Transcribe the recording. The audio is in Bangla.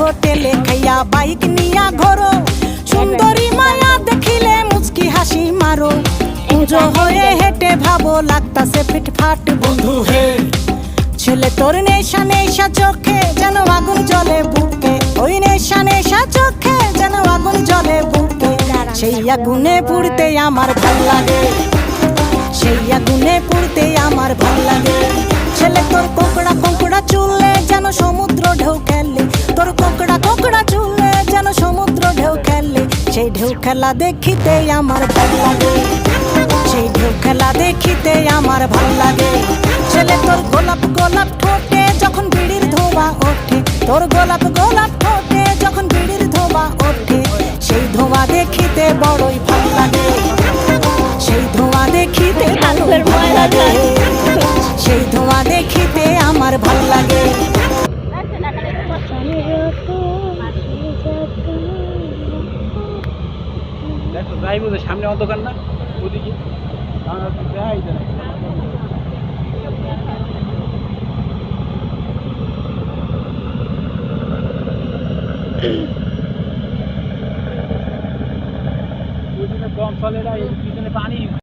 হোটেলে খাইয়া বাইক নিয়া ঘোরো, সুন্দরী মায়া দেখিলে মুচকি হাসি মারো, পুজো হয়ে হেঁটে ভাবো লাগতাছে ফিটফাট বন্ধু হে। ছেলে তোর নেশা নেশা চোখে যেন আগুন জ্বলে বুকে, ওই নেশা নেশা চোখে যেন আগুন জ্বলে বুকে, সেই আগুনে পুড়তে আমার ভাল লাগে, সেই আগুনে পুড়তে আমার ভাল লাগে। ছেলে তোর কোকড়া কোকড়া চুলে যেন সমুদ্র ঢেউ খেলে, তোর কোকড়া কোকড়া চুলে যেন সমুদ্র ঢেউ খেলে, সেই ঢেউ খেলা দেখিতে আমার ভাল লাগে, সেই ঢেউ খেলা দেখিতে আমার ভাল লাগে। ছেলে তোর গোলাপ গোলাপ ঠোঁটে যখন বিড়ির ধোঁয়া ওঠে, তোর গোলাপ গোলাপ ঠোঁটে যখন বিড়ির ধোঁয়া ওঠে, সেই ধোঁয়া দেখিতে বড়ই ভাল লাগে, সেই ধোঁয়া দেখিতে বড়ই ভাল লাগে, সেই ধোঁয়া দেখিতে আমার ভাল লাগে। সামনে অন্ধকার না ওদিকে কম চলে না, এই পিছনে পানি।